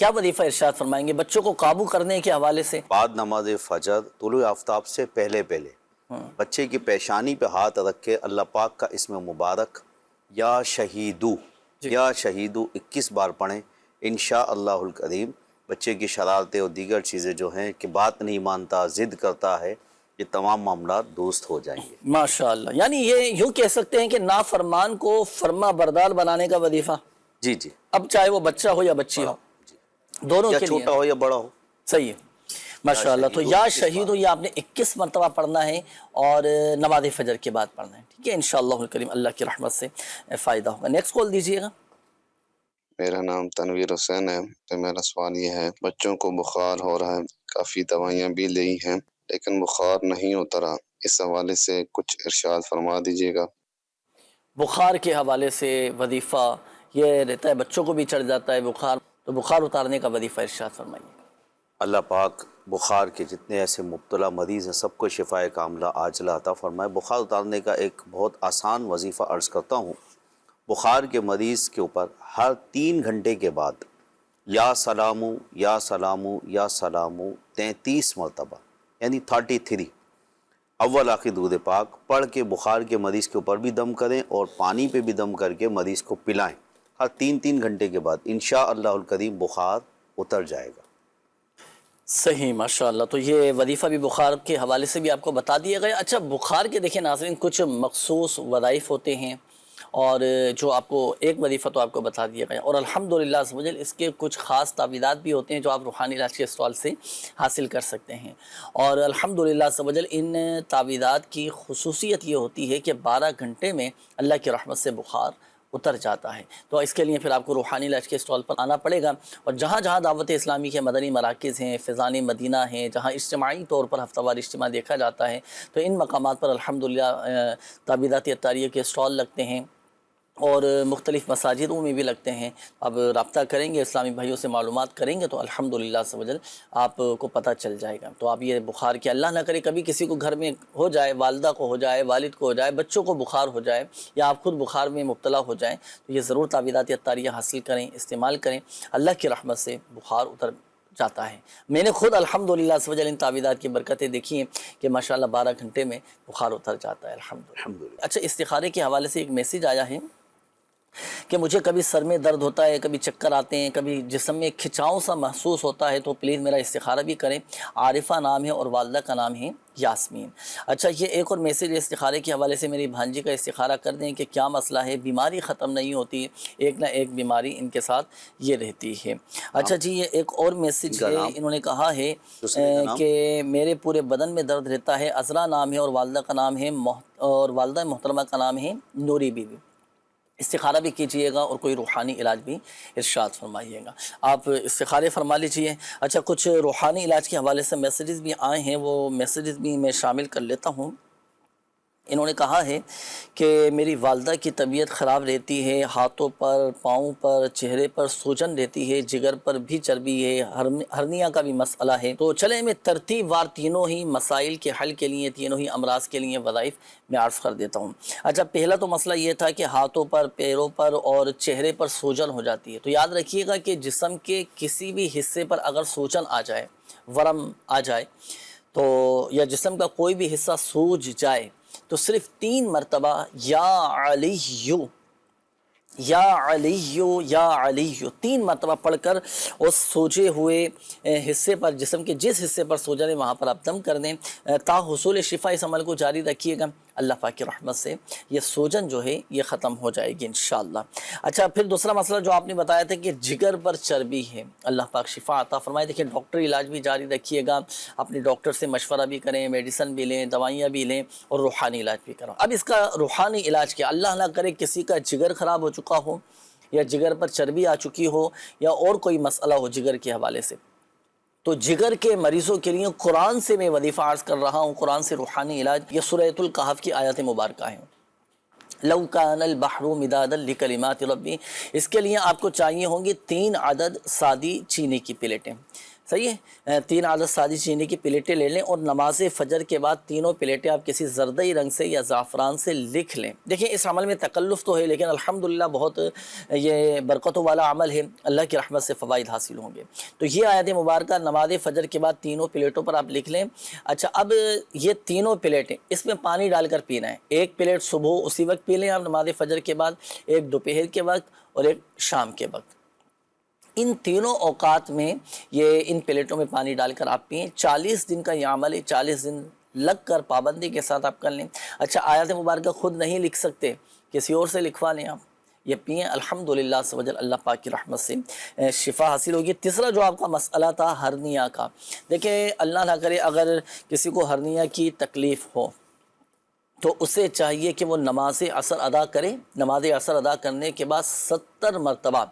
کیا وظیفہ ارشاد فرمائیں گے بچوں کو قابو کرنے کے حوالے سے؟ بعد نماز فجر طلوع آفتاب سے پہلے بچے کی پیشانی پہ ہاتھ رکھ کے اللہ پاک کا اسم مبارک یا شہیدو یا شہیدو 21 بار پڑھیں، انشاءاللہ الکریم بچے کی شرارتیں اور دیگر چیزیں جو ہیں کہ بات نہیں مانتا، ضد کرتا ہے، یہ تمام معاملات درست ہو جائیں گے ماشاءاللہ، یعنی یہ یوں کہہ سکتے ہیں کہ نافرمان کو فرما بردار بنانے کا وظیفہ، جی جی، اب چاہے وہ بچہ ہو یا بچی ہو، دونوں یا کے لیے چھوٹا ہو یا بڑا ہو، صحیح ہے ماشاءاللہ۔ تو یا شہید ہو یہ آپ نے 21 مرتبہ پڑھنا ہے اور نماز فجر کے بعد پڑھنا ہے، ٹھیک ہے انشاءاللہ الکریم، اللہ کی رحمت سے فائدہ ہوگا۔ نیکسٹ کال دیجیے گا۔ میرا نام تنویر حسین ہے، تو میرا سوال یہ ہے بچوں کو بخار ہو رہا ہے، کافی دوائیاں بھی لی ہیں لیکن بخار نہیں اترا، اس حوالے سے کچھ ارشاد فرما دیجیے گا۔ بخار کے حوالے سے وظیفہ یہ رہتا ہے، بچوں کو بھی چڑھ جاتا ہے بخار، تو بخار اتارنے کا وظیفہ ارشاد فرمائیے۔ اللہ پاک بخار کے جتنے ایسے مبتلا مریض ہیں سب کو شفاء کاملہ عاجلہ عطا فرمائے۔ بخار اتارنے کا ایک بہت آسان وظیفہ عرض کرتا ہوں۔ بخار کے مریض کے اوپر ہر 3 گھنٹے کے بعد یا سلامو یا سلامو یا سلامو 33 مرتبہ یعنی 33 اول آخر درود پاک پڑھ کے بخار کے مریض کے اوپر بھی دم کریں اور پانی پہ بھی دم کر کے مریض کو پلائیں۔ ہر 3 گھنٹے کے بعد انشاءاللہ الکریم بخار اتر جائے گا۔ صحیح ماشاءاللہ، تو یہ وظیفہ بھی بخار کے حوالے سے بھی آپ کو بتا دیا گیا۔ اچھا بخار کے دیکھیں ناظرین کچھ مخصوص وظائف ہوتے ہیں اور جو آپ کو ایک وظیفہ تو آپ کو بتا دیا گیا، اور الحمدللہ عز و جل اس کے کچھ خاص تعویذات بھی ہوتے ہیں جو آپ روحانی علاج کے اسٹال سے حاصل کر سکتے ہیں، اور الحمدللہ عز و جل ان تعویذات کی خصوصیت یہ ہوتی ہے کہ 12 گھنٹے میں اللہ کی رحمت سے بخار اتر جاتا ہے۔ تو اس کے لیے پھر آپ کو روحانی علاج کے اسٹال پر آنا پڑے گا، اور جہاں جہاں دعوت اسلامی کے مدنی مراکز ہیں، فیضان مدینہ ہیں، جہاں اجتماعی طور پر ہفتہ وار اجتماع دیکھا جاتا ہے، تو ان مقامات پر الحمدللہ تعویذات عطاریہ کے اسٹال لگتے ہیں اور مختلف مساجدوں میں بھی لگتے ہیں۔ اب رابطہ کریں گے، اسلامی بھائیوں سے معلومات کریں گے تو الحمدللہ عز و جل آپ کو پتہ چل جائے گا۔ تو آپ یہ بخار کے اللہ نہ کرے کبھی کسی کو گھر میں ہو جائے، والدہ کو ہو جائے، والد کو ہو جائے، بچوں کو بخار ہو جائے، یا آپ خود بخار میں مبتلا ہو جائیں، تو یہ ضرور تعویذات عطاریہ حاصل کریں، استعمال کریں، اللہ کی رحمت سے بخار اتر جاتا ہے۔ میں نے خود الحمدللہ عز و جل ان تعویذات کی برکتیں دیکھی ہیں کہ ماشاءاللہ 12 گھنٹے میں بخار اتر جاتا ہے الحمدللہ۔ اچھا استخارے کے حوالے سے ایک میسیج آیا ہے کہ مجھے کبھی سر میں درد ہوتا ہے، کبھی چکر آتے ہیں، کبھی جسم میں کھچاؤ سا محسوس ہوتا ہے، تو پلیز میرا استخارہ بھی کریں۔ عارفہ نام ہے اور والدہ کا نام ہے یاسمین۔ اچھا یہ ایک اور میسیج استخارے کے حوالے سے میری بھانجی کا استخارہ کر دیں کہ کیا مسئلہ ہے، بیماری ختم نہیں ہوتی، ایک نہ ایک بیماری ان کے ساتھ یہ رہتی ہے۔ اچھا جی یہ ایک اور میسیج ہے، انہوں نے کہا ہے کہ میرے پورے بدن میں درد رہتا ہے، عذرا نام ہے اور والدہ کا نام ہے اور والدہ محترمہ کا نام ہے نوری بی بی۔ استخارہ بھی کیجئے گا اور کوئی روحانی علاج بھی ارشاد فرمائیے گا۔ آپ استخارے فرما لیجئے۔ اچھا کچھ روحانی علاج کے حوالے سے میسیجز بھی آئے ہیں، وہ میسیجز بھی میں شامل کر لیتا ہوں۔ انہوں نے کہا ہے کہ میری والدہ کی طبیعت خراب رہتی ہے، ہاتھوں پر، پاؤں پر، چہرے پر سوجن رہتی ہے، جگر پر بھی چربی ہے، ہرنیا کا بھی مسئلہ ہے۔ تو چلیں میں ترتیب وار تینوں ہی مسائل کے حل کے لیے، تینوں ہی امراض کے لیے وظائف میں عرض کر دیتا ہوں۔ اچھا پہلا تو مسئلہ یہ تھا کہ ہاتھوں پر، پیروں پر اور چہرے پر سوجن ہو جاتی ہے، تو یاد رکھیے گا کہ جسم کے کسی بھی حصے پر اگر سوجن آ جائے، ورم آ جائے، تو یا جسم کا کوئی بھی حصہ سوج جائے تو صرف 3 مرتبہ یا علیہ یا علیہ یا علیہ 3 مرتبہ پڑھ کر اس سوجے ہوئے حصے پر، جسم کے جس حصے پر سوجن ہے وہاں پر آپ دم کر دیں، تا حصول شفا اس عمل کو جاری رکھیے گا، اللہ پاک کی رحمت سے یہ سوجن جو ہے یہ ختم ہو جائے گی انشاءاللہ۔ اچھا پھر دوسرا مسئلہ جو آپ نے بتایا تھا کہ جگر پر چربی ہے، اللہ پاک شفا عطا فرمائے۔ دیکھیں ڈاکٹری علاج بھی جاری رکھیے گا، اپنے ڈاکٹر سے مشورہ بھی کریں، میڈیسن بھی لیں، دوائیاں بھی لیں اور روحانی علاج بھی کریں۔ اب اس کا روحانی علاج کیا، اللہ نہ کرے کسی کا جگر خراب ہو چکا ہو یا جگر پر چربی آ چکی ہو یا اور کوئی مسئلہ ہو جگر کے حوالے سے، تو جگر کے مریضوں کے لیے قرآن سے میں وظیفہ عرض کر رہا ہوں، قرآن سے روحانی علاج۔ یہ سورۃ الکہف کی آیات مبارکہ ہیں، لو کان البحر مدادا لکلمات ربی، اس کے لیے آپ کو چاہیے ہوں گی 3 عدد سادی چینی کی پلیٹیں، صحیح ہے، 3 عدد سادی چینی کی پلیٹیں لے لیں اور نماز فجر کے بعد تینوں پلیٹیں آپ کسی زردئی رنگ سے یا زعفران سے لکھ لیں۔ دیکھیں اس عمل میں تکلف تو ہے لیکن الحمدللہ بہت یہ برکتوں والا عمل ہے، اللہ کی رحمت سے فوائد حاصل ہوں گے۔ تو یہ آیت مبارکہ نماز فجر کے بعد تینوں پلیٹوں پر آپ لکھ لیں۔ اچھا اب یہ تینوں پلیٹیں اس میں پانی ڈال کر پینا ہے، ایک پلیٹ صبح اسی وقت پی لیں آپ نماز فجر کے بعد، ایک دوپہر کے وقت اور ایک شام کے وقت۔ ان تینوں اوقات میں یہ ان پلیٹوں میں پانی ڈال کر آپ پئیں۔ 40 دن کا یہ عمل ہے، 40 دن لگ کر پابندی کے ساتھ آپ کر لیں۔ اچھا آیات مبارکہ خود نہیں لکھ سکتے، کسی اور سے لکھوا لیں آپ، یہ پئیں، الحمدللہ عز و جل اللہ پاک کی رحمت سے شفا حاصل ہوگی۔ تیسرا جو آپ کا مسئلہ تھا ہرنیا کا، دیکھیں اللہ نہ کرے اگر کسی کو ہرنیا کی تکلیف ہو تو اسے چاہیے کہ وہ نماز عصر ادا کرے۔ نماز عصر ادا کرنے کے بعد 70 مرتبہ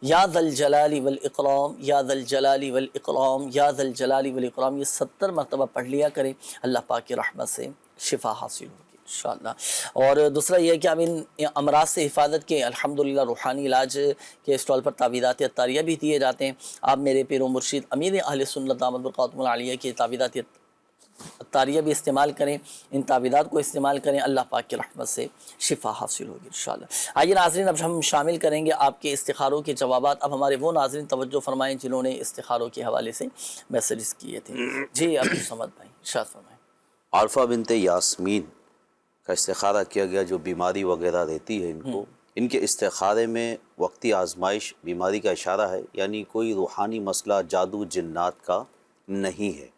یا ذا الجلال والاکرام، یا ذا الجلال والاکرام، یا ذا الجلال والاکرام، یہ 70 مرتبہ پڑھ لیا کرے، اللہ پاک کی رحمت سے شفا حاصل ہوگی انشاءاللہ۔ اور دوسرا یہ ہے کہ ہم ان امراض سے حفاظت کے الحمدللہ روحانی علاج کے اسٹال پر تعویذات عطاریہ بھی دیے جاتے ہیں۔ آپ میرے پیر و مرشد امیر اہل سنت دامت برکاتہم العالیہ کی تعویذات عطاریہ بھی استعمال کریں، ان تعویذات کو استعمال کریں، اللہ پاک کی رحمت سے شفا حاصل ہوگی انشاءاللہ۔ آئیے ناظرین اب ہم شامل کریں گے آپ کے استخاروں کے جوابات۔ اب ہمارے وہ ناظرین توجہ فرمائیں جنہوں نے استخاروں کے حوالے سے میسیجز کیے تھے۔ جی عبد الصمد بھائی ارشاد فرمائیں۔ عارفہ بنت یاسمین کا استخارہ کیا گیا، جو بیماری وغیرہ رہتی ہے ان کو، ان کے استخارے میں وقتی آزمائش بیماری کا اشارہ ہے، یعنی کوئی روحانی مسئلہ جادو جنات کا نہیں ہے۔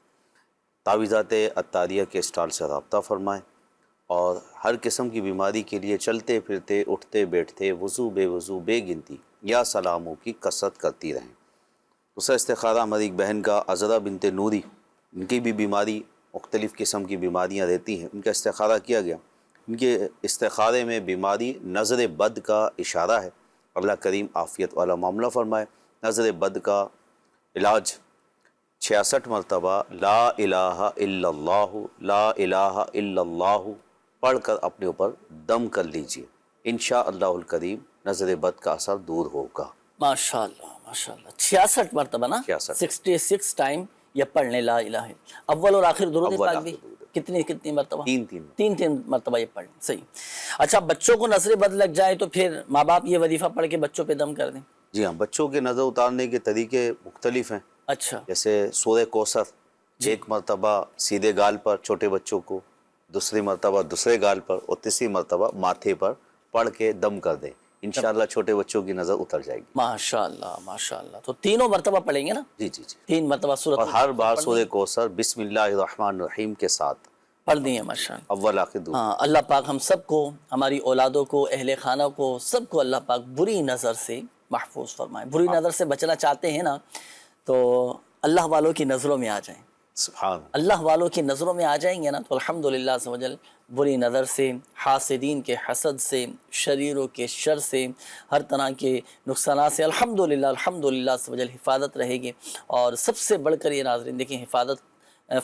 تعویذات عطاریہ کے اسٹال سے رابطہ فرمائیں اور ہر قسم کی بیماری کے لیے چلتے پھرتے اٹھتے بیٹھتے وضو بے وضو بے گنتی یا سلاموں کی کثرت کرتی رہیں۔ دوسرا استخارہ ہماری ایک بہن کا عذرا بنت نوری، ان کی بھی بیماری مختلف قسم کی بیماریاں رہتی ہیں، ان کا استخارہ کیا گیا۔ ان کے استخارے میں بیماری نظر بد کا اشارہ ہے، اللہ کریم عافیت والا معاملہ فرمائے۔ نظر بد کا علاج 66 مرتبہ لا الہ الا اللہ لا الہ الا اللہ پڑھ کر اپنے اوپر دم کر لیجئے، انشاءاللہ الکریم نظر بد کا اثر دور ہوگا۔ ماشاءاللہ ماشاءاللہ 66 مرتبہ نا، 66 66 ٹائم یہ پڑھنے لا الہ الا، اول اور آخر درود اول پاک آخر بھی درود۔ کتنی مرتبہ؟ تین مرتبہ یہ پڑھیں، صحیح۔ اچھا بچوں کو نظر بد لگ جائے تو پھر ماں باپ یہ وظیفہ پڑھ کے بچوں پہ دم کر دیں؟ جی ہاں، بچوں کے نظر اتارنے کے طریقے مختلف ہیں، اچھا جیسے سورہ کوثر ایک مرتبہ سیدھے گال پر چھوٹے بچوں کو، دوسری مرتبہ دوسرے گال پر اور تیسری مرتبہ ماتھے پر پڑھ کے دم کر دیں، انشاءاللہ چھوٹے بچوں کی نظر اتر جائے گی۔ ماشاءاللہ ماشاءاللہ، تو تینوں مرتبہ پڑھیں گے نا؟ جی جی جی، 3 مرتبہ سورۃ اور ہر بار سورہ کوثر بسم اللہ الرحمن الرحیم کے ساتھ پڑھ دی ہے ماشاءاللہ۔ اول آخر درود۔ ہاں اللہ پاک ہم سب کو، ہماری اولادوں کو، اہل خانہ کو، سب کو اللہ پاک بری نظر سے محفوظ فرمائے۔ بری نظر سے بچنا چاہتے ہیں نا تو اللہ والوں کی نظروں میں آ جائیں، سبحان اللہ۔ اللہ والوں کی نظروں میں آ جائیں گے نا تو الحمدللہ عز و جل بری نظر سے، حاسدین کے حسد سے، شریروں کے شر سے، ہر طرح کے نقصانات سے الحمدللہ عز و جل حفاظت رہے گی۔ اور سب سے بڑھ کر یہ ناظرین دیکھیں حفاظت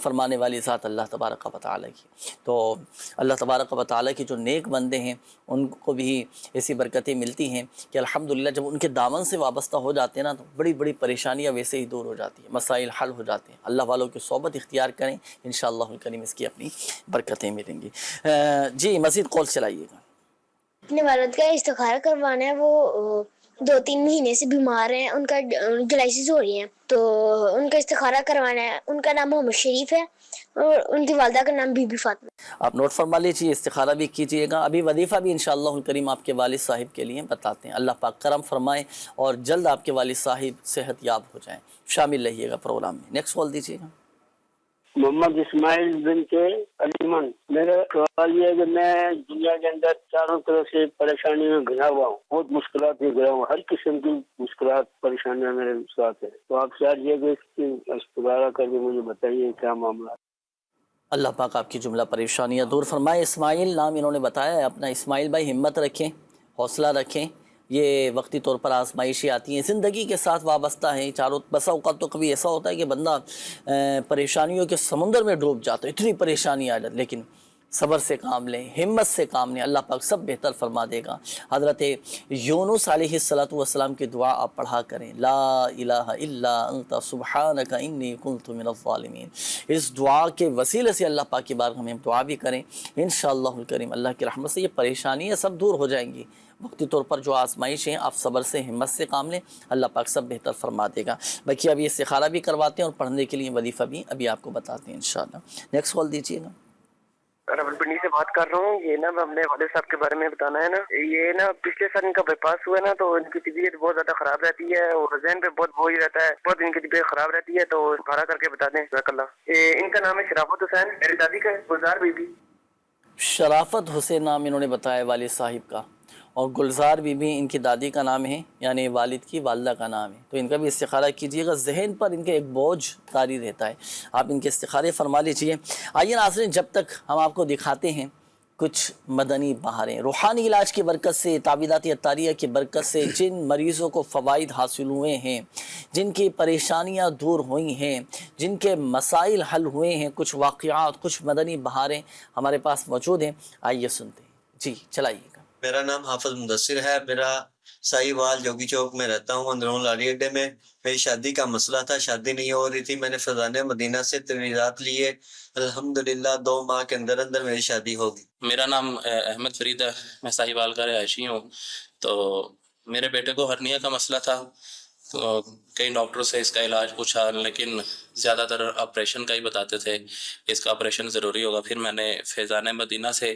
فرمانے والی ذات اللہ تبارک و تعالیٰ کی، تو اللہ تبارک و تعالیٰ کی جو نیک بندے ہیں ان کو بھی ایسی برکتیں ملتی ہیں کہ الحمدللہ جب ان کے دامن سے وابستہ ہو جاتے ہیں نا تو بڑی بڑی پریشانیاں ویسے ہی دور ہو جاتی ہیں، مسائل حل ہو جاتے ہیں۔ اللہ والوں کی صحبت اختیار کریں، انشاءاللہ الکریم اس کی اپنی برکتیں ملیں گی۔ جی مزید کال چلائیے گا۔ اپنے والد کا استخارہ کروانا ہے، وہ 2-3 مہینے سے بیمار ہیں، ان کا ڈائلسس ہو رہی ہیں، تو ان کا استخارہ کروانا ہے۔ ان کا نام محمد شریف ہے اور ان کی والدہ کا نام بی بی فاطمہ۔ آپ نوٹ فرما لیجیے، استخارہ بھی کیجیے گا، ابھی وظیفہ بھی انشاءاللہ الکریم آپ کے والد صاحب کے لیے بتاتے ہیں۔ اللہ پاک کرم فرمائے اور جلد آپ کے والد صاحب صحت یاب ہو جائیں۔ شامل رہیے گا پروگرام میں۔ نیکسٹ کال دیجیے گا۔ محمد اسماعیل بن کے علیمن، میرا سوال یہ ہے کہ میں دنیا کے اندر چاروں طرف سے پریشانی میں گھرا ہوا ہوں، بہت مشکلات میں گھرا ہوں، ہر قسم کی مشکلات پریشانیاں میرے ساتھ ہیں، تو آپ سے عرض یہ کہ اس کی استخارہ کر کے مجھے بتائیے کیا معاملہ ہے۔ اللہ پاک آپ کی جملہ پریشانیاں دور فرمائے۔ اسماعیل نام انہوں نے بتایا ہے اپنا۔ اسماعیل بھائی ہمت رکھیں، حوصلہ رکھیں، یہ وقتی طور پر آزمائشیں آتی ہیں، زندگی کے ساتھ وابستہ ہیں چاروں۔ بسا اوقات تو کبھی ایسا ہوتا ہے کہ بندہ پریشانیوں کے سمندر میں ڈوب جاتا ہے، اتنی پریشانی آ جاتی، لیکن صبر سے کام لیں، ہمت سے کام لیں، اللہ پاک سب بہتر فرما دے گا۔ حضرت یونس علیہ السلام کی دعا آپ پڑھا کریں، لا الہ الا انت سبحانک انی کنت من الظالمین۔ اس دعا کے وسیلے سے اللہ پاک کی بارگاہ میں ہم دعا بھی کریں، انشاءاللہ الکریم اللہ کی رحمت سے یہ پریشانیاں سب دور ہو جائیں گی۔ وقتی طور پر جو آزمائش ہیں آپ صبر سے ہمت سے کام لیں، اللہ پاک سب بہتر فرما دے گا۔ باقی اب یہ استخارہ بھی کرواتے ہیں اور پڑھنے کے لیے وظیفہ بھی ابھی آپ کو بتاتے ہیں انشاءاللہ۔ نیکسٹ کال دیجیے گا۔ راولپنڈی سے بات کر رہا ہوں۔ یہ نا میں اپنے والد صاحب کے بارے میں بتانا ہے نا، یہ نا پچھلے سال ان کا بائی پاس ہوا نا، تو ان کی طبیعت بہت زیادہ خراب رہتی ہے اور ذہن پہ بہت بوجھ رہتا ہے، بہت ان کی طبیعت خراب رہتی ہے، تو بھارا کر کے بتا دیں جزاک اللہ۔ ان کا نام ہے شرافت حسین، میری دادی کا ہے گلزار بی بی۔ شرافت حسین نام انہوں نے بتایا والد صاحب کا، اور گلزار بی بی ان کی دادی کا نام ہے، یعنی والد کی والدہ کا نام ہے، تو ان کا بھی استخارہ کیجیے گا۔ ذہن پر ان کے ایک بوجھ طاری رہتا ہے، آپ ان کے استخارے فرما لیجیے۔ آئیے ناظرین، جب تک ہم آپ کو دکھاتے ہیں کچھ مدنی بہاریں، روحانی علاج کی برکت سے، تعویذات عطاریہ کی برکت سے جن مریضوں کو فوائد حاصل ہوئے ہیں، جن کی پریشانیاں دور ہوئی ہیں، جن کے مسائل حل ہوئے ہیں، کچھ واقعات، کچھ مدنی بہاریں ہمارے پاس موجود ہیں، آئیے سنتے ہیں۔ جی چلائیے گا۔ میرا نام حافظ مدثر ہے، میرا سائی وال جوگی چوک میں رہتا ہوں، اندرون لاڑی اڈے میں۔ میری شادی کا مسئلہ تھا، شادی نہیں ہو رہی تھی، میں نے فیضان مدینہ سے تجویزات لیے، الحمدللہ 2 ماہ کے اندر اندر میری شادی ہوگی۔ میرا نام احمد فرید ہے، میں ساہی وال کا رہائشی ہوں۔ تو میرے بیٹے کو ہرنیا کا مسئلہ تھا، تو کئی ڈاکٹروں سے اس کا علاج پوچھا، لیکن زیادہ تر آپریشن کا ہی بتاتے تھے، اس کا آپریشن ضروری ہوگا۔ پھر میں نے فیضان مدینہ سے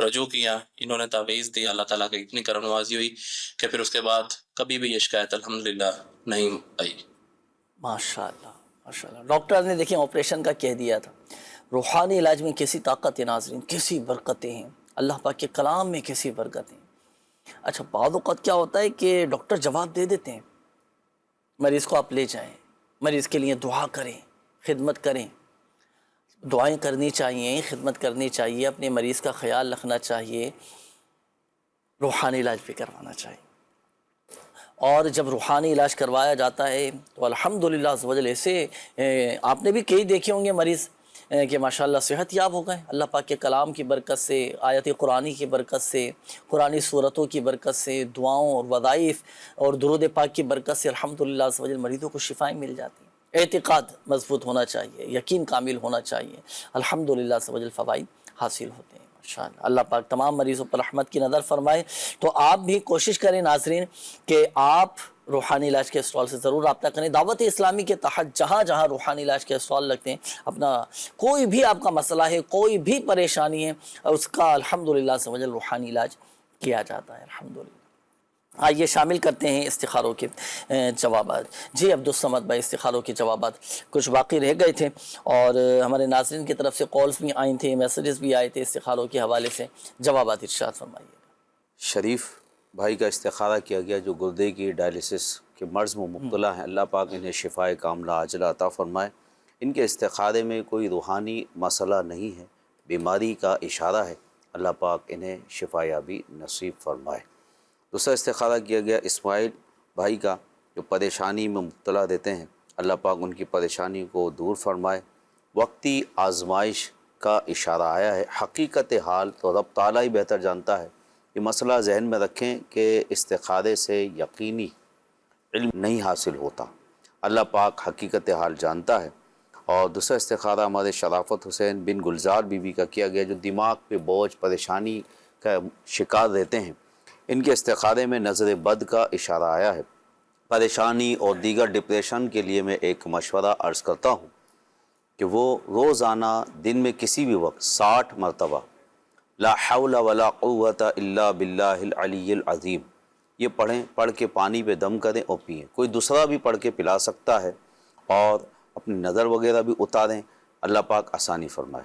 رجوع کیا، انہوں نے تعویذ دی، اللہ تعالیٰ کی اتنی کرم نوازی ہوئی کہ پھر اس کے بعد کبھی بھی یہ شکایت الحمدللہ نہیں آئی۔ ماشاءاللہ ماشاءاللہ۔ ڈاکٹر نے دیکھیں آپریشن کا کہہ دیا تھا، روحانی علاج میں کیسی طاقت ہے ناظرین، کیسی برکتیں ہیں، اللہ پاک کے کلام میں کیسی برکتیں۔ اچھا بعض اوقات کیا ہوتا ہے کہ ڈاکٹر جواب دے دیتے ہیں، مریض کو آپ لے جائیں، مریض کے لیے دعا کریں، خدمت کریں، دعائیں کرنی چاہیے، خدمت کرنی چاہیے، اپنے مریض کا خیال رکھنا چاہیے، روحانی علاج بھی کروانا چاہیے۔ اور جب روحانی علاج کروایا جاتا ہے تو الحمدللہ عز و جل ایسے آپ نے بھی کئی دیکھے ہوں گے مریض کہ ماشاءاللہ صحت یاب ہو گئے، اللہ پاک کے کلام کی برکت سے، آیت قرآنی کی برکت سے، قرآنی صورتوں کی برکت سے، دعاؤں اور وظائف اور درود پاک کی برکت سے الحمدللہ عز و جل مریضوں کو شفائیں مل جاتی ہیں۔ اعتقاد مضبوط ہونا چاہیے، یقین کامل ہونا چاہیے، الحمدللہ عز و جل فوائد حاصل ہوتے ہیں ماشاءاللہ۔ اللہ پاک تمام مریضوں پر رحمت کی نظر فرمائے۔ تو آپ بھی کوشش کریں ناظرین کہ آپ روحانی علاج کے اسٹال سے ضرور رابطہ کریں۔ دعوت اسلامی کے تحت جہاں جہاں روحانی علاج کے اسٹال لگتے ہیں، اپنا کوئی بھی آپ کا مسئلہ ہے، کوئی بھی پریشانی ہے، اس کا الحمدللہ عز و جل روحانی علاج کیا جاتا ہے الحمدللہ۔ آئیے شامل کرتے ہیں استخاروں کے جوابات۔ جی عبدالصمد بھائی، استخاروں کے جوابات کچھ باقی رہ گئے تھے اور ہمارے ناظرین کی طرف سے کالز بھی آئی تھیں، میسیجز بھی آئے تھے استخاروں کے حوالے سے، جوابات ارشاد فرمائیے۔ شریف بھائی کا استخارہ کیا گیا جو گردے کی ڈائلیسس کے مرض میں مبتلا ہیں، اللہ پاک انہیں شفائے کاملہ عاجلہ عطا فرمائے۔ ان کے استخارے میں کوئی روحانی مسئلہ نہیں ہے، بیماری کا اشارہ ہے، اللہ پاک انہیں شفا یابی نصیب فرمائے۔ دوسرا استخارہ کیا گیا اسماعیل بھائی کا جو پریشانی میں مبتلا دیتے ہیں، اللہ پاک ان کی پریشانی کو دور فرمائے۔ وقتی آزمائش کا اشارہ آیا ہے، حقیقت حال تو رب تعالیٰ ہی بہتر جانتا ہے۔ یہ مسئلہ ذہن میں رکھیں کہ استخارے سے یقینی علم نہیں حاصل ہوتا، اللہ پاک حقیقت حال جانتا ہے۔ اور دوسرا استخارہ ہمارے شرافت حسین بن گلزار بی بی کا کیا گیا جو دماغ پہ بوجھ پریشانی کا شکار رہتے ہیں، ان کے استخارے میں نظر بد کا اشارہ آیا ہے۔ پریشانی اور دیگر ڈپریشن کے لیے میں ایک مشورہ عرض کرتا ہوں کہ وہ روزانہ دن میں کسی بھی وقت 60 مرتبہ لا حول ولا قوت الا باللہ العلی العظیم یہ پڑھیں، پڑھ کے پانی پہ دم کریں اور پئیں۔ کوئی دوسرا بھی پڑھ کے پلا سکتا ہے اور اپنی نظر وغیرہ بھی اتاریں، اللہ پاک آسانی فرمائے۔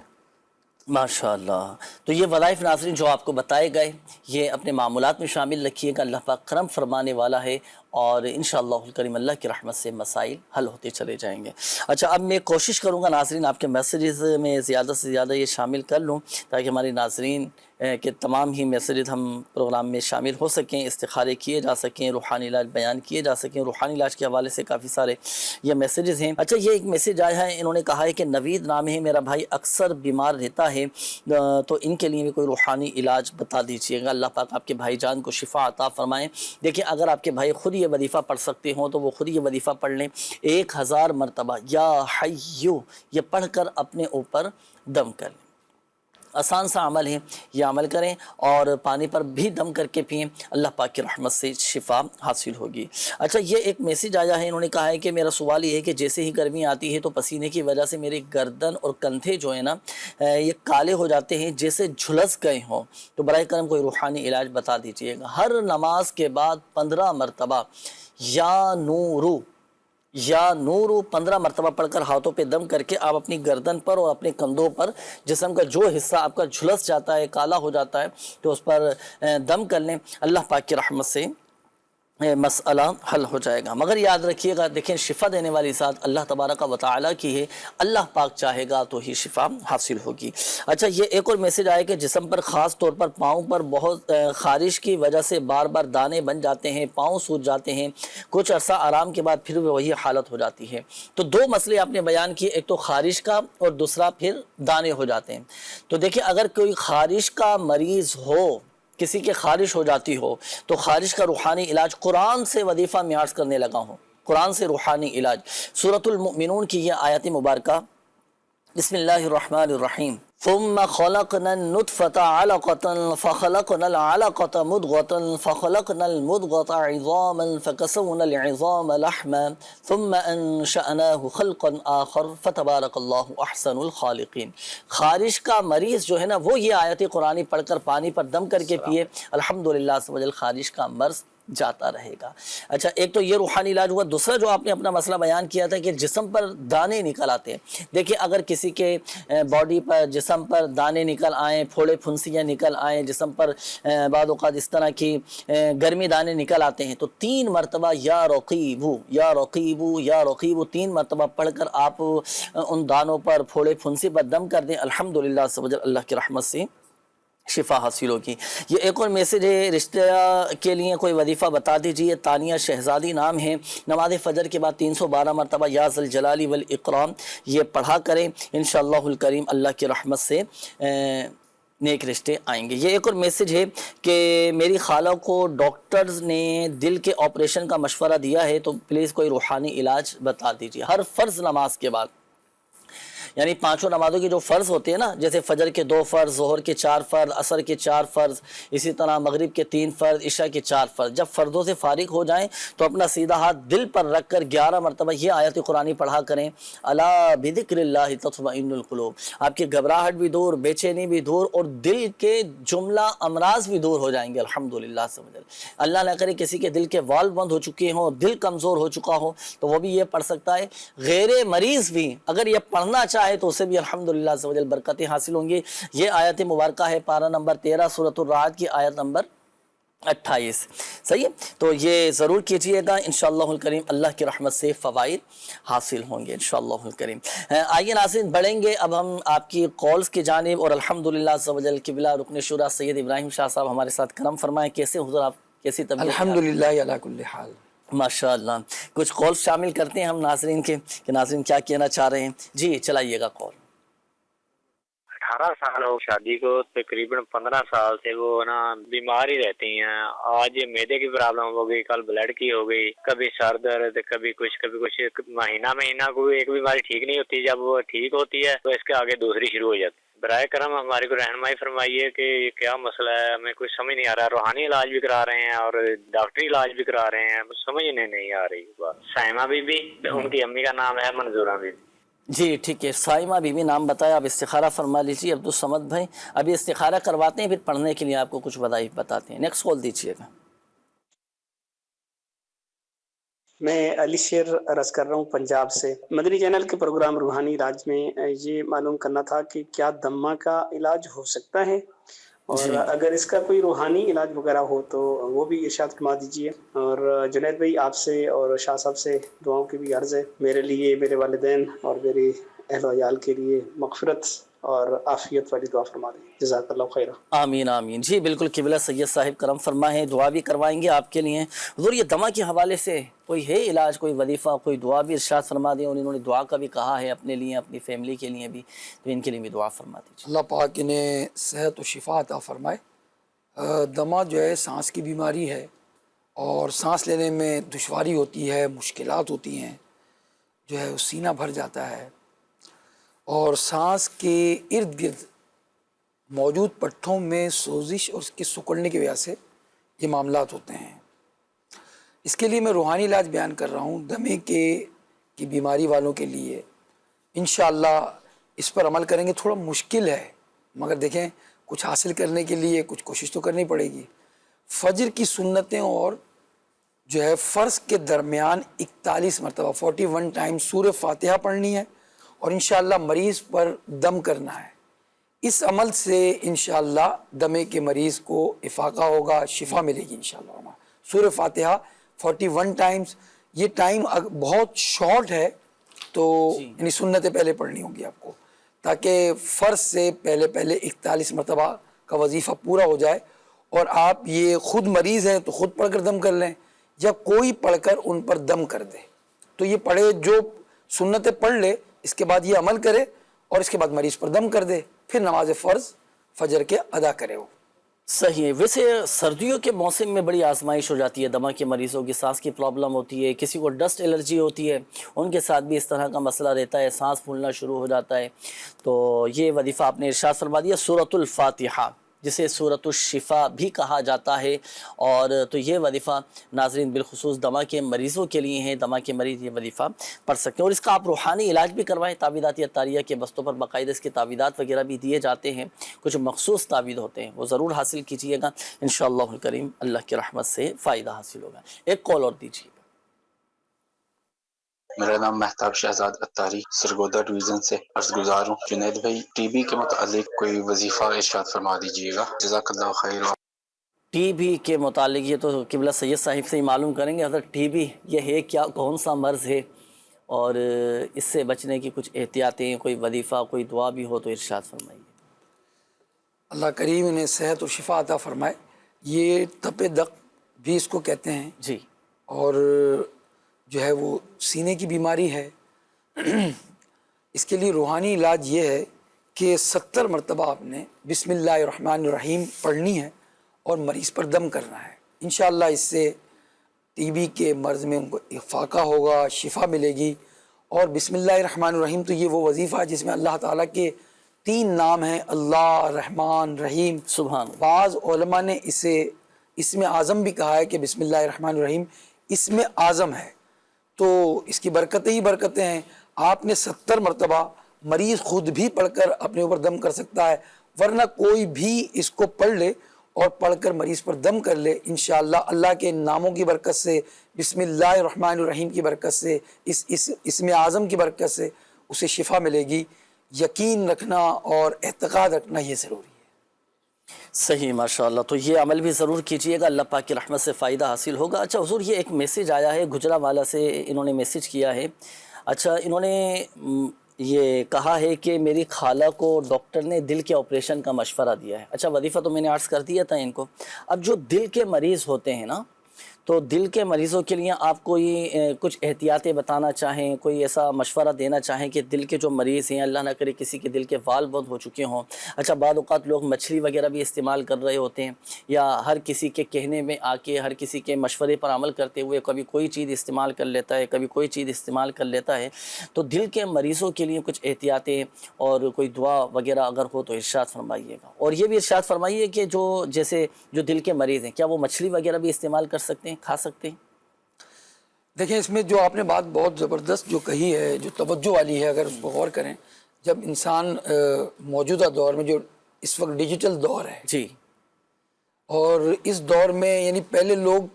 ماشاءاللہ۔ تو یہ وظائف ناظرین جو آپ کو بتائے گئے، یہ اپنے معمولات میں شامل رکھیے گا، اللہ پاک کرم فرمانے والا ہے اور انشاءاللہ الکریم اللہ کی رحمت سے مسائل حل ہوتے چلے جائیں گے۔ اچھا، اب میں کوشش کروں گا ناظرین آپ کے میسیجز میں زیادہ سے زیادہ یہ شامل کر لوں تاکہ ہمارے ناظرین کہ تمام ہی میسیجز ہم پروگرام میں شامل ہو سکیں، استخارے کیے جا سکیں، روحانی علاج بیان کیے جا سکیں۔ روحانی علاج کے حوالے سے کافی سارے یہ میسیجز ہیں۔ اچھا، یہ ایک میسیج آیا ہے، انہوں نے کہا ہے کہ نوید نام ہے، میرا بھائی اکثر بیمار رہتا ہے، تو ان کے لیے بھی کوئی روحانی علاج بتا دیجیے گا۔ اللہ پاک آپ کے بھائی جان کو شفا عطا فرمائیں۔ دیکھیں، اگر آپ کے بھائی خود یہ وظیفہ پڑھ سکتے ہوں تو وہ خود یہ وظیفہ پڑھ لیں، 1000 مرتبہ یا حیو یہ پڑھ کر اپنے اوپر دم کر لیں۔ آسان سا عمل ہے، یہ عمل کریں اور پانی پر بھی دم کر کے پئیں، اللہ پاک کی رحمت سے شفا حاصل ہوگی۔ اچھا، یہ ایک میسیج آیا ہے، انہوں نے کہا ہے کہ میرا سوال یہ ہے کہ جیسے ہی گرمی آتی ہے تو پسینے کی وجہ سے میرے گردن اور کندھے جو ہیں نا یہ کالے ہو جاتے ہیں، جیسے جھلس گئے ہوں، تو برائے کرم کوئی روحانی علاج بتا دیجیے گا۔ ہر نماز کے بعد 15 مرتبہ یا نورو 15 مرتبہ پڑھ کر ہاتھوں پہ دم کر کے آپ اپنی گردن پر اور اپنے کندھوں پر جسم کا جو حصہ آپ کا جھلس جاتا ہے، کالا ہو جاتا ہے، تو اس پر دم کر لیں، اللہ پاک کی رحمت سے مسئلہ حل ہو جائے گا۔ مگر یاد رکھیے گا، دیکھیں شفا دینے والی ذات اللہ تبارک و تعالیٰ کی ہے، اللہ پاک چاہے گا تو ہی شفا حاصل ہوگی۔ اچھا، یہ ایک اور میسیج آئے کہ جسم پر خاص طور پر پاؤں پر بہت خارش کی وجہ سے بار بار دانے بن جاتے ہیں، پاؤں سوج جاتے ہیں، کچھ عرصہ آرام کے بعد پھر وہی حالت ہو جاتی ہے۔ تو 2 مسئلے آپ نے بیان کیے، ایک تو خارش کا اور دوسرا پھر دانے ہو جاتے ہیں۔ تو دیکھیں، اگر کوئی خارش کا مریض ہو، کسی کے خارش ہو جاتی ہو، تو خارش کا روحانی علاج قرآن سے وظیفہ میں عرض کرنے لگا ہوں، قرآن سے روحانی علاج۔ سورۃ المؤمنون کی یہ آیت مبارکہ، بسم اللہ الرحمن الرحیم، ثم خلقنا النطفة علقة فخلقنا العلقة مضغة فخلقنا المضغة عظاما فكسونا العظام لحما ثم انشأناه خلقا آخر فتبارك الله احسن الخالقین۔ خارش کا مریض جو ہے نا، وہ یہ آیت قرآنی پڑھ کر پانی پر دم کر کے پیے، الحمدللہ عز و جل خارش کا مرض جاتا رہے گا۔ اچھا، ایک تو یہ روحانی علاج ہوا۔ دوسرا جو آپ نے اپنا مسئلہ بیان کیا تھا کہ جسم پر دانے نکل آتے ہیں، دیکھیں اگر کسی کے باڈی پر، جسم پر دانے نکل آئیں، پھوڑے پھنسیاں نکل آئیں، جسم پر بعض اوقات اس طرح کی گرمی دانے نکل آتے ہیں، تو 3 مرتبہ یا رقیبو یا رقیبو یا رقیبو 3 مرتبہ پڑھ کر آپ ان دانوں پر، پھوڑے پھنسی پر دم کر دیں، الحمدللہ عز و جل اللہ کی رحمت سے شفا حاصل ہوگی۔ یہ ایک اور میسیج ہے، رشتہ کے لیے کوئی وظیفہ بتا دیجیے۔ تانیہ شہزادی نام ہے، نماز فجر کے بعد 312 مرتبہ یا ذل جلال والاکرام یہ پڑھا کریں، انشاءاللہ الکریم اللہ کی رحمت سے نیک رشتے آئیں گے۔ یہ ایک اور میسیج ہے کہ میری خالہ کو ڈاکٹرز نے دل کے آپریشن کا مشورہ دیا ہے، تو پلیز کوئی روحانی علاج بتا دیجیے۔ ہر فرض نماز کے بعد، یعنی 5 نمازوں کے جو فرض ہوتے ہیں نا، جیسے فجر کے 2 فرض، ظہر کے 4 فرض، عصر کے 4 فرض، اسی طرح مغرب کے 3 فرض، عشاء کے 4 فرض، جب فرضوں سے فارغ ہو جائیں تو اپنا سیدھا ہاتھ دل پر رکھ کر 11 مرتبہ یہ آیت قرآنی پڑھا کریں، الا بذکر اللہ تطمئن القلوب۔ آپ کی گھبراہٹ بھی دور، بے چینی بھی دور، اور دل کے جملہ امراض بھی دور ہو جائیں گے الحمدللہ سے۔ اللہ نہ کرے کسی کے دل کے وال بند ہو چکے ہوں، دل کمزور ہو چکا ہو، تو وہ بھی یہ پڑھ سکتا ہے۔ غیر مریض بھی اگر یہ پڑھنا چاہے تو اسے بھی الحمدللہ عز و جل برکتیں حاصل ہوں گی۔ یہ آیت مبارکہ ہے پارہ نمبر 13 سورۃ الرعد کی آیت نمبر 28، صحیح ہے؟ تو یہ ضرور کیجئے گا، انشاءاللہ الکریم اللہ کی رحمت سے فوائد حاصل ہوں گے انشاءاللہ الکریم۔ آئیے ناظرین، بڑھیں گے اب ہم آپ کی کالز کی جانب، اور الحمدللہ عز و جل قبلہ رکن شورا سید ابراہیم شاہ صاحب ہمارے ساتھ کرم فرمائیں۔ کیسے حضور، آپ کیسی طبیعت؟ الحمدللہ علی کل حال، ماشاءاللہ۔ کچھ کال شامل کرتے ہیں ہم ناظرین کے کہ ناظرین کیا کہنا چاہ رہے ہیں۔ جی چلائیے گا کال۔ 18 سال ہو شادی کو، تقریباً 15 سال سے وہ نا بیمار ہی رہتی ہیں۔ آج میدے کی پرابلم ہو گئی، کل بلڈ کی ہو گئی، کبھی سر درد، کبھی کچھ، مہینہ کوئی ایک بیماری ٹھیک نہیں ہوتی، جب وہ ٹھیک ہوتی ہے تو اس کے آگے دوسری شروع ہو جاتی ہے۔ برائے کرم ہماری کو رہنمائی فرمائیے کہ یہ کیا مسئلہ ہے، ہمیں کچھ سمجھ نہیں آ رہا۔ روحانی علاج بھی کرا رہے ہیں اور ڈاکٹری علاج بھی کرا رہے ہیں، سمجھنے نہیں آ رہی بات۔ سائمہ بی بی، ان کی امی کا نام ہے منظورہ بی بی۔ جی ٹھیک ہے، سائمہ بی بی نام بتایا، آپ استخارہ فرما لیجیے۔ عبدالصمد بھائی ابھی استخارہ کرواتے ہیں، پھر پڑھنے کے لیے آپ کو کچھ وظائف بتاتے ہیں۔ نیکسٹ کال دیجیے گا۔ میں علی شیر عرض کر رہا ہوں پنجاب سے۔ مدنی چینل کے پروگرام روحانی علاج میں یہ معلوم کرنا تھا کہ کیا دمہ کا علاج ہو سکتا ہے؟ اور اگر اس کا کوئی روحانی علاج وغیرہ ہو تو وہ بھی ارشاد فرما دیجیے. اور جنید بھائی آپ سے اور شاہ صاحب سے دعاؤں کی بھی عرض ہے. میرے لیے، میرے والدین اور میرے اہل و عیال کے لیے مغفرت اور عافیت والی دعا فرما دیں. جزاک اللہ خیر. آمین آمین. جی بالکل، قبلہ سید صاحب کرم فرمائیں، دعا بھی کروائیں گے آپ کے لیے. حضور یہ دمہ کے حوالے سے کوئی ہے علاج، کوئی وظیفہ، کوئی دعا بھی ارشاد فرما دیں. اور انہوں نے دعا کا بھی کہا ہے اپنے لیے، اپنی فیملی کے لیے بھی، تو ان کے لیے بھی دعا فرما دیجیے. اللہ پاک انہیں صحت و شفا عطا فرمائے. دمہ جو ہے سانس کی بیماری ہے، اور سانس لینے میں دشواری ہوتی ہے، مشکلات ہوتی ہیں، جو ہے سینہ بھر جاتا ہے، اور سانس کے ارد گرد موجود پٹھوں میں سوزش اور اس کے سکڑنے کی وجہ سے یہ معاملات ہوتے ہیں. اس کے لیے میں روحانی علاج بیان کر رہا ہوں. دمے کی بیماری والوں کے لیے انشاءاللہ اس پر عمل کریں گے. تھوڑا مشکل ہے، مگر دیکھیں کچھ حاصل کرنے کے لیے کچھ کوشش تو کرنی پڑے گی. فجر کی سنتیں اور جو ہے فرض کے درمیان 41 مرتبہ 41 ٹائم سورہ فاتحہ پڑھنی ہے، اور انشاءاللہ مریض پر دم کرنا ہے. اس عمل سے انشاءاللہ دمے کے مریض کو افاقہ ہوگا، شفا ملے گی انشاءاللہ. سورہ فاتحہ 41 ٹائمز. یہ ٹائم بہت شارٹ ہے، تو یعنی سنتیں پہلے پڑھنی ہوگی آپ کو، تاکہ فرض سے پہلے 41 مرتبہ کا وظیفہ پورا ہو جائے. اور آپ یہ خود مریض ہیں تو خود پڑھ کر دم کر لیں، یا کوئی پڑھ کر ان پر دم کر دے. تو یہ پڑھے، جو سنتیں پڑھ لے، اس کے بعد یہ عمل کرے، اور اس کے بعد مریض پر دم کر دے، پھر نماز فرض فجر کے ادا کرے. وہ صحیح ہے. ویسے سردیوں کے موسم میں بڑی آزمائش ہو جاتی ہے دمہ کے مریضوں کی. سانس کی پرابلم ہوتی ہے، کسی کو ڈسٹ الرجی ہوتی ہے، ان کے ساتھ بھی اس طرح کا مسئلہ رہتا ہے، سانس پھولنا شروع ہو جاتا ہے. تو یہ وظیفہ آپ نے ارشاد فرما دیا، سورۃ الفاتحہ، جسے سورۃ الشفا بھی کہا جاتا ہے. اور تو یہ وظیفہ ناظرین بالخصوص دمہ کے مریضوں کے لیے ہیں. دمہ کے مریض یہ وظیفہ پڑھ سکتے ہیں، اور اس کا آپ روحانی علاج بھی کروائیں. تعویذات اتاریہ کے بستوں پر باقاعدہ اس کے تعویذات وغیرہ بھی دیے جاتے ہیں. کچھ مخصوص تعویذ ہوتے ہیں، وہ ضرور حاصل کیجیے گا انشاءاللہ الکریم. اللہ کی رحمت سے فائدہ حاصل ہوگا. ایک کال اور دیجیے. میرا نام مہتاب شہزاد اتاری سرگودا ڈویژن سے عرض گزار ہوں. جنید بھائی ٹی بی کے متعلق کوئی وظیفہ ارشاد فرما دیجیے گا، جزاک اللہ خیر. ٹی بی کے متعلق یہ تو قبلہ سید صاحب سے ہی معلوم کریں گے. حضرت ٹی بی یہ ہے کیا، کون سا مرض ہے، اور اس سے بچنے کی کچھ احتیاطیں، کوئی وظیفہ، کوئی دعا بھی ہو تو ارشاد فرمائیے. اللہ کریم انہیں صحت و شفا عطا فرمائے. یہ تپ دق بھی اس کو کہتے ہیں جی، اور جو ہے وہ سینے کی بیماری ہے. اس کے لیے روحانی علاج یہ ہے کہ 70 مرتبہ آپ نے بسم اللہ الرحمن الرحیم پڑھنی ہے، اور مریض پر دم کرنا ہے. انشاءاللہ اس سے ٹی بی کے مرض میں ان کو افاقہ ہوگا، شفا ملے گی. اور بسم اللہ الرحمن الرحیم تو یہ وہ وظیفہ ہے جس میں اللہ تعالیٰ کے 3 نام ہیں، اللہ، رحمان، رحیم. سبحان. بعض علماء نے اسے اسم اعظم بھی کہا ہے کہ بسم اللہ الرحمن الرحیم اسم اعظم ہے. تو اس کی برکتیں ہی برکتیں ہیں. آپ نے 70 مرتبہ، مریض خود بھی پڑھ کر اپنے اوپر دم کر سکتا ہے، ورنہ کوئی بھی اس کو پڑھ لے اور پڑھ کر مریض پر دم کر لے. انشاءاللہ اللہ کے ناموں کی برکت سے، بسم اللہ الرحمن الرحیم کی برکت سے، اس اسم اعظم کی برکت سے اسے شفا ملے گی. یقین رکھنا اور اعتقاد رکھنا یہ ضروری ہے. صحیح، ماشاءاللہ. تو یہ عمل بھی ضرور کیجئے گا، اللہ پاک کی رحمت سے فائدہ حاصل ہوگا. اچھا حضور، یہ ایک میسیج آیا ہے گجرانوالہ سے، انہوں نے میسیج کیا ہے. اچھا، انہوں نے یہ کہا ہے کہ میری خالہ کو ڈاکٹر نے دل کے آپریشن کا مشورہ دیا ہے. اچھا، وظیفہ تو میں نے عرض کر دیا تھا ان کو. اب جو دل کے مریض ہوتے ہیں نا، تو دل کے مریضوں کے لیے آپ کوئی کچھ احتیاطیں بتانا چاہیں، کوئی ایسا مشورہ دینا چاہیں کہ دل کے جو مریض ہیں، اللہ نہ کرے کسی کے دل کے وال بند ہو چکے ہوں. اچھا، بعض اوقات لوگ مچھلی وغیرہ بھی استعمال کر رہے ہوتے ہیں، یا ہر کسی کے کہنے میں آ کے، ہر کسی کے مشورے پر عمل کرتے ہوئے کبھی کوئی چیز استعمال کر لیتا ہے، کبھی کوئی چیز استعمال کر لیتا ہے. تو دل کے مریضوں کے لیے کچھ احتیاطیں اور کوئی دعا وغیرہ اگر ہو تو ارشاد فرمائیے گا. اور یہ بھی ارشاد فرمائیے کہ جیسے جو دل کے مریض ہیں، کیا وہ مچھلی وغیرہ بھی استعمال کر سکتے ہیں، کھا سکتے ہیں؟ دیکھیں، اس میں جو آپ نے بات بہت زبردست جو کہی ہے، جو توجہ والی ہے، اگر اس کو غور کریں، جب انسان موجودہ دور میں جو اس وقت ڈیجیٹل دور ہے جی، اور اس دور میں یعنی پہلے لوگ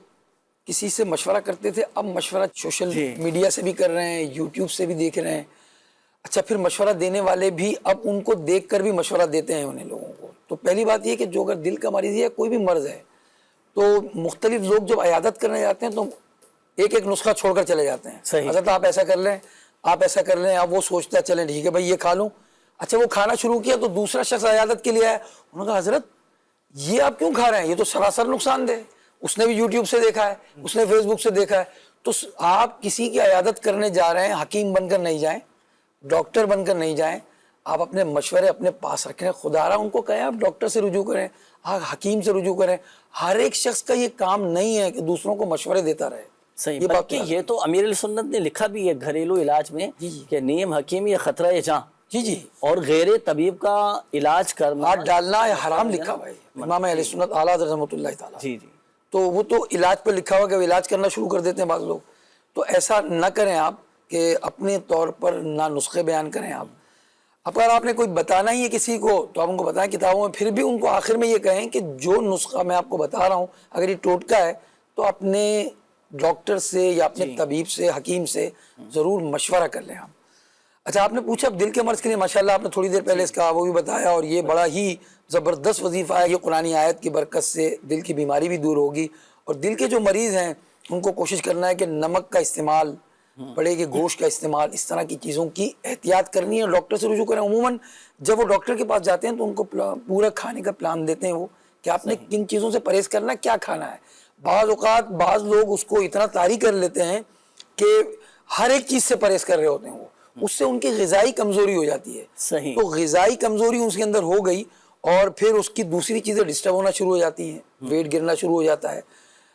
کسی سے مشورہ کرتے تھے، اب مشورہ سوشل میڈیا سے بھی کر رہے ہیں، یوٹیوب سے بھی دیکھ رہے ہیں. اچھا پھر مشورہ دینے والے بھی اب ان کو دیکھ کر بھی مشورہ دیتے ہیں انہیں لوگوں کو. تو پہلی بات یہ کہ جو اگر دل کا مریض ہے یا کوئی بھی مرض ہے تو مختلف لوگ جب عیادت کرنے جاتے ہیں تو ایک ایک نسخہ چھوڑ کر چلے جاتے ہیں. حضرت آپ ایسا کر لیں, آپ ایسا کر لیں, اب وہ سوچتا ہے چلیں ٹھیک ہے بھائی یہ کھا لوں. اچھا وہ کھانا شروع کیا تو دوسرا شخص عیادت کے لیے آیا, انہوں نے کہا حضرت یہ آپ کیوں کھا رہے ہیں, یہ تو سراسر نقصان دہ. اس نے بھی یوٹیوب سے دیکھا ہے, اس نے فیس بک سے دیکھا ہے. تو آپ کسی کی عیادت کرنے جا رہے ہیں, حکیم بن کر نہیں جائیں, ڈاکٹر بن کر نہیں جائیں, آپ اپنے مشورے اپنے پاس رکھیں. خدا رہا ان کو کہیں آپ ڈاکٹر سے رجوع کریں, آپ حکیم سے رجوع کریں. ہر ایک شخص کا یہ کام نہیں ہے کہ دوسروں کو مشورے دیتا رہے. صحیح, بلکہ یہ تو امیر سنت نے لکھا بھی ہے گھریلو علاج میں کہ نیم حکیم یہ خطرہ جاں. جی جی, اور غیر طبیب کا علاج کرنا ہاتھ ڈالنا حرام لکھا ہوا ہے امام اہل سنت اعلیٰ حضرت رحمۃ اللہ تعالیٰ. جی جی, تو وہ تو علاج پہ لکھا ہوا کہ وہ علاج کرنا شروع کر دیتے ہیں بعض لوگ. تو ایسا نہ کریں آپ کہ اپنے طور پر نہ نسخے بیان کریں. آپ اگر آپ نے کوئی بتانا ہی ہے کسی کو تو آپ ان کو بتائیں کتابوں میں, پھر بھی ان کو آخر میں یہ کہیں کہ جو نسخہ میں آپ کو بتا رہا ہوں اگر یہ ٹوٹکا ہے تو اپنے ڈاکٹر سے یا اپنے طبیب سے حکیم سے ضرور مشورہ کر لیں آپ. اچھا آپ نے پوچھا اب دل کے مرض کے لیے ماشاءاللہ آپ نے تھوڑی دیر پہلے اس کا وہ بھی بتایا, اور یہ بڑا ہی زبردست وظیفہ ہے. یہ قرآنی آیت کی برکت سے دل کی بیماری بھی دور ہوگی. اور دل کے جو مریض ہیں ان کو کوشش کرنا ہے کہ نمک کا استعمال, بڑے کے گوشت کا استعمال, اس طرح کی چیزوں کی احتیاط کرنی ہے. ڈاکٹر سے رجوع کریں. عموماً جب وہ ڈاکٹر کے پاس جاتے ہیں تو ان کو پورا کھانے کا پلان دیتے ہیں وہ کہ آپ نے کن چیزوں سے پرہیز کرنا ہے, کیا کھانا ہے. بعض اوقات بعض لوگ اس کو اتنا طاری کر لیتے ہیں کہ ہر ایک چیز سے پرہیز کر رہے ہوتے ہیں, وہ اس سے ان کی غذائی کمزوری ہو جاتی ہے. صحیح, تو غذائی کمزوری اس کے اندر ہو گئی اور پھر اس کی دوسری چیزیں ڈسٹرب ہونا شروع ہو جاتی ہیں, ویٹ گرنا شروع ہو جاتا ہے.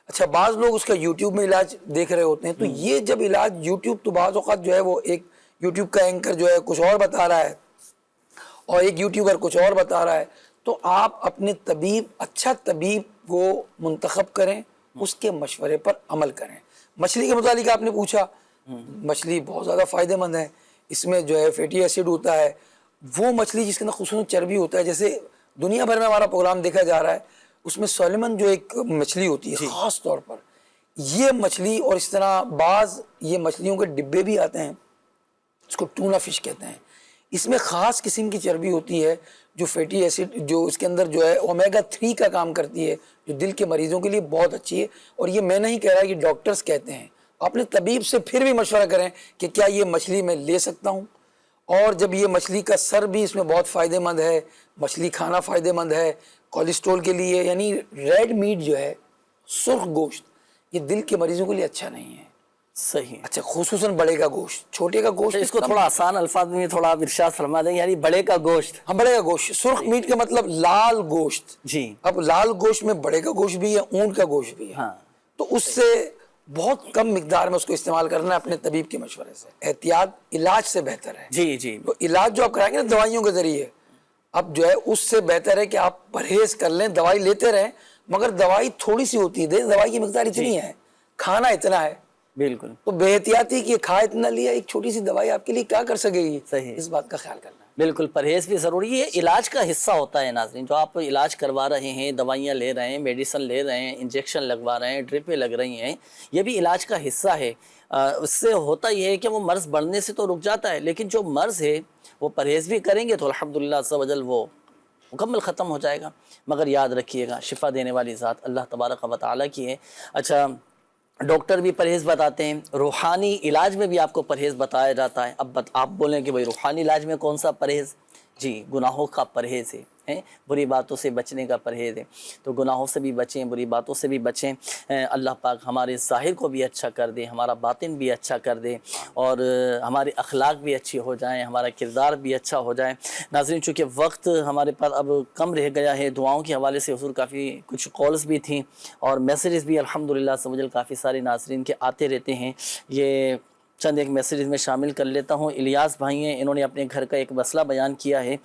اچھا بعض لوگ اس کا یوٹیوب میں علاج دیکھ رہے ہوتے ہیں. تو یہ جب علاج یوٹیوب, تو بعض اوقات جو ہے وہ ایک یوٹیوب کا اینکر جو ہے کچھ اور بتا رہا ہے اور ایک یوٹیوبر کچھ اور بتا رہا ہے. تو آپ اپنے طبیب, اچھا طبیب کو منتخب کریں, اس کے مشورے پر عمل کریں. مچھلی کے متعلق آپ نے پوچھا, مچھلی بہت زیادہ فائدہ مند ہے. اس میں جو ہے فیٹی ایسڈ ہوتا ہے, وہ مچھلی جس کے اندر خصوصاً چربی ہوتا ہے. جیسے دنیا بھر میں ہمارا پروگرام دیکھا جا رہا ہے, اس میں سالمن جو ایک مچھلی ہوتی ہے خاص طور پر, یہ مچھلی اور اس طرح بعض یہ مچھلیوں کے ڈبے بھی آتے ہیں, اس کو ٹونا فش کہتے ہیں. اس میں خاص قسم کی چربی ہوتی ہے جو فیٹی ایسڈ, جو اس کے اندر جو ہے اومیگا 3 کا کام کرتی ہے, جو دل کے مریضوں کے لیے بہت اچھی ہے. اور یہ میں نہیں کہہ رہا, یہ ڈاکٹرز کہتے ہیں. اپنے طبیب سے پھر بھی مشورہ کریں کہ کیا یہ مچھلی میں لے سکتا ہوں. اور جب یہ مچھلی کا سر بھی اس میں بہت فائدہ مند ہے, مچھلی کھانا فائدہ مند ہے کولیسٹرول کے لیے. یعنی ریڈ میٹ جو ہے, سرخ گوشت, یہ دل کے مریضوں کے لیے اچھا نہیں ہے. صحیح. اچھا خصوصاً بڑے کا گوشت, چھوٹے کا گوشت اس کو تھوڑا آسان الفاظ میں تھوڑا آپ ارشاد فرما دیں, یعنی بڑے کا گوشت. ہاں بڑے کا گوشت, سرخ میٹ کا مطلب لال گوشت. جی, اب لال گوشت میں بڑے کا گوشت بھی ہے, اونٹ کا گوشت بھی ہے. ہاں, تو اس سے بہت کم مقدار میں اس کو استعمال کرنا ہے اپنے طبیب کے مشورے سے. احتیاط علاج سے بہتر ہے. جی جی, تو علاج جو آپ کرائیں گے نا دوائیوں کے ذریعے, اب جو ہے اس سے بہتر ہے کہ آپ پرہیز کر لیں, دوائی لیتے رہیں, مگر دوائی تھوڑی سی ہوتی ہے, دوائی کی مقدار اتنی ہے, کھانا اتنا ہے. بالکل. تو بے احتیاطی کہ کھا اتنا لیا, ایک چھوٹی سی دوائی آپ کے لیے کیا کر سکے گی. صحیح, اس بات کا خیال کرنا. بالکل, پرہیز بھی ضروری ہے. علاج کا حصہ ہوتا ہے ناظرین. جو آپ علاج کروا رہے ہیں, دوائیاں لے رہے ہیں, میڈیسن لے رہے ہیں, انجیکشن لگوا رہے ہیں, ڈرپیں لگ رہی ہیں, یہ بھی علاج کا حصہ ہے. اس سے ہوتا یہ ہے کہ وہ مرض بڑھنے سے تو رک جاتا ہے, لیکن جو مرض ہے وہ پرہیز بھی کریں گے تو الحمدللہ عز و جل وہ مکمل ختم ہو جائے گا. مگر یاد رکھیے گا, شفا دینے والی ذات اللہ تبارک و تعالیٰ کی ہے. اچھا ڈاکٹر بھی پرہیز بتاتے ہیں, روحانی علاج میں بھی آپ کو پرہیز بتایا جاتا ہے. اب آپ بولیں کہ بھائی روحانی علاج میں کون سا پرہیز؟ جی, گناہوں کا پرہیز ہے, بری باتوں سے بچنے کا پرہیز ہے. تو گناہوں سے بھی بچیں, بری باتوں سے بھی بچیں. اللہ پاک ہمارے ظاہر کو بھی اچھا کر دے, ہمارا باطن بھی اچھا کر دے, اور ہمارے اخلاق بھی اچھی ہو جائیں, ہمارا کردار بھی اچھا ہو جائے. ناظرین چونکہ وقت ہمارے پاس اب کم رہ گیا ہے, دعاؤں کے حوالے سے حضور کافی کچھ کالز بھی تھیں اور میسیجز بھی الحمدللہ سمجھل کافی سارے ناظرین کے آتے رہتے ہیں. یہ چند ایک میسیجز میں شامل کر لیتا ہوں. الیاس بھائی ہیں, انہوں نے اپنے گھر کا ایک مسئلہ بیان کیا ہے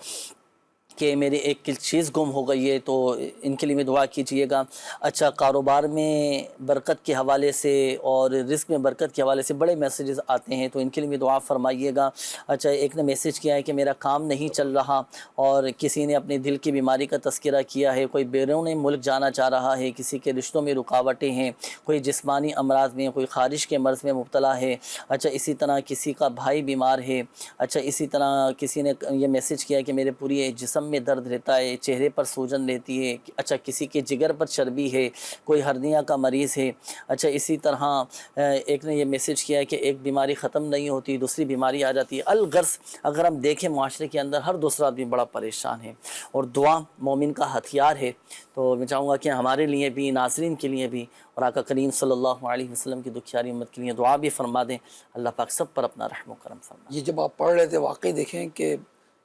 کہ میری ایک چیز گم ہو گئی ہے تو ان کے لیے بھی دعا کیجئے گا۔ اچھا، کاروبار میں برکت کے حوالے سے اور رزق میں برکت کے حوالے سے بڑے میسیجز آتے ہیں تو ان کے لیے بھی دعا فرمائیے گا۔ اچھا، ایک نے میسیج کیا ہے کہ میرا کام نہیں چل رہا، اور کسی نے اپنے دل کی بیماری کا تذکرہ کیا ہے، کوئی بیرون ملک جانا چاہ رہا ہے، کسی کے رشتوں میں رکاوٹیں ہیں، کوئی جسمانی امراض میں، کوئی خارش کے مرض میں مبتلا ہے۔ اچھا، اسی طرح کسی کا بھائی بیمار ہے۔ اچھا، اسی طرح کسی نے یہ میسیج کیا ہے کہ میرے پورے جسم میں درد رہتا ہے، چہرے پر سوجن رہتی ہے۔ اچھا، کسی کے جگر پر چربی ہے، کوئی ہرنیا کا مریض ہے۔ اچھا، اسی طرح ایک نے یہ میسیج کیا ہے کہ ایک بیماری ختم نہیں ہوتی، دوسری بیماری آ جاتی ہے۔ الغرض اگر ہم دیکھیں معاشرے کے اندر ہر دوسرا آدمی بڑا پریشان ہے، اور دعا مومن کا ہتھیار ہے۔ تو میں چاہوں گا کہ ہمارے لیے بھی، ناظرین کے لیے بھی، اور آقا کریم صلی اللہ علیہ وسلم کی دکھیاری امت کے لیے دعا بھی فرما دیں۔ اللہ پاک سب پر اپنا رحم و کرم فرمائے۔ یہ جب آپ پڑھ رہے تھے واقعی دیکھیں کہ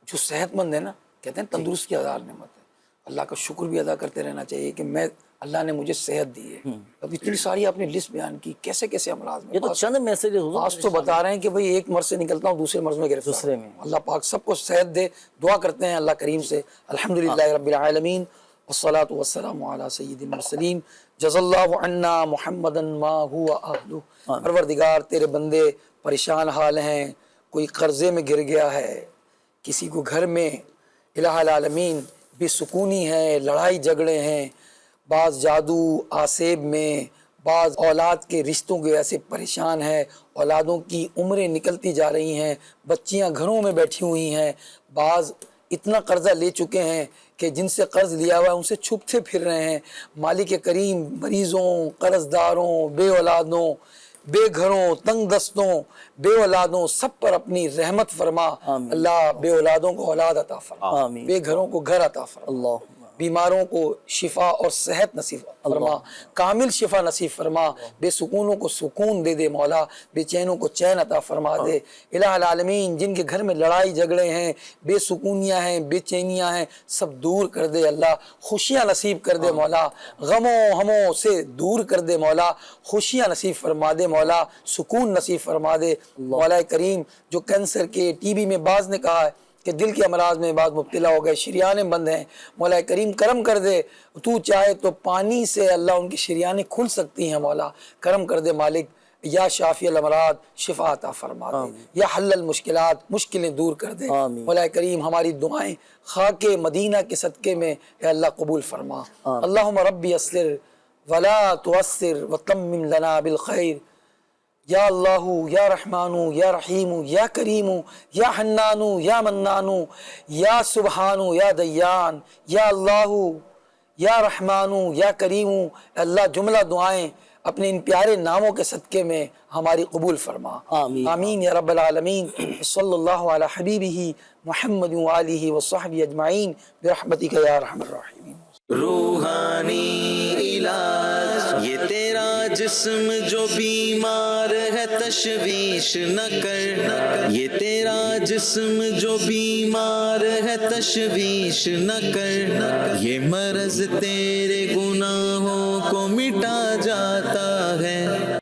جو صحت مند ہے نا، کہتے ہیں تندرست کی ہزار نعمت ہے، اللہ کا شکر بھی ادا کرتے رہنا چاہیے کہ میں اللہ نے مجھے صحت دی ہے۔ اب اتنی ساری آپ نے لسٹ بیان کی، کیسے کیسے امراض میں، یہ تو چند میسیج آج تو بتا رہے ہیں کہ بھئی ایک مرض سے نکلتا ہوں دوسرے مرض میں گرفتار، دوسرے میں۔ اللہ پاک سب کو صحت دے، دعا کرتے ہیں اللہ کریم سے۔ الحمدللہ رب العالمین، والصلاة والسلام علی سید المرسلین، جزا اللہ عنا محمدا ما هو اہلہ۔ پروردگار تیرے بندے پریشان حال ہیں، کوئی قرضے میں گر گیا ہے، کسی کو گھر میں الہ العالمین بے سکونی ہے، لڑائی جھگڑے ہیں، بعض جادو آسیب میں، بعض اولاد کے رشتوں کے ایسے پریشان ہے، اولادوں کی عمریں نکلتی جا رہی ہیں، بچیاں گھروں میں بیٹھی ہوئی ہیں، بعض اتنا قرضہ لے چکے ہیں کہ جن سے قرض لیا ہوا ہے ان سے چھپتے پھر رہے ہیں۔ مالک کریم مریضوں، قرض داروں، بے اولادوں، بے گھروں، تنگ دستوں، بے اولادوں سب پر اپنی رحمت فرما۔ اللہ بے اولادوں کو اولاد عطا فرما، بے گھروں کو گھر عطا فرما، بیماروں کو شفا اور صحت نصیب فرما، کامل شفا نصیب فرما، بے سکونوں کو سکون دے دے مولا، بے چینوں کو چین عطا فرما دے۔ الہ العالمین جن کے گھر میں لڑائی جھگڑے ہیں، بے سکونیاں ہیں، بے چینیاں ہیں، سب دور کر دے اللہ، خوشیاں نصیب کر دے مولا، غموں ہموں سے دور کر دے مولا، خوشیاں نصیب فرما دے مولا، سکون نصیب فرما دے مولا کریم۔ جو کینسر کے، ٹی بی میں بعض نے کہا ہے کہ دل کے امراض میں بعض مبتلا ہو گئے، شریانیں بند ہیں، مولا کریم کرم کر دے، تو چاہے تو پانی سے اللہ ان کی شریانیں کھل سکتی ہیں مولا، کرم کر دے مالک۔ یا شافی الامراض شفا عطا فرما دے، یا حل المشکلات مشکلیں دور کر دے مولا کریم۔ ہماری دعائیں خاک مدینہ کے صدقے میں اے اللہ قبول فرما۔ اللہم ربی اسر ولا تعسر وتمم لنا بالخیر، یا اللہ یا رحمانو یا رحیمو یا کریمو یا حنانو یا منانو یا سبحانو یا دیان، یا اللہ یا رحمانو یا کریمو۔ اللہ جملہ دعائیں اپنے ان پیارے ناموں کے صدقے میں ہماری قبول فرما، آمین یا رب العالمین۔ صلی اللہ علی حبیبہ محمد وآلہ وصحبہ اجمعین برحمتک یا ارحم الراحمین۔ روحانی علاج یہ تیرا جسم جو بیمار ہے تشویش نہ کر، یہ تیرا جسم جو بیمار ہے تشویش نہ کر، یہ مرض تیرے گناہوں کو مٹا جا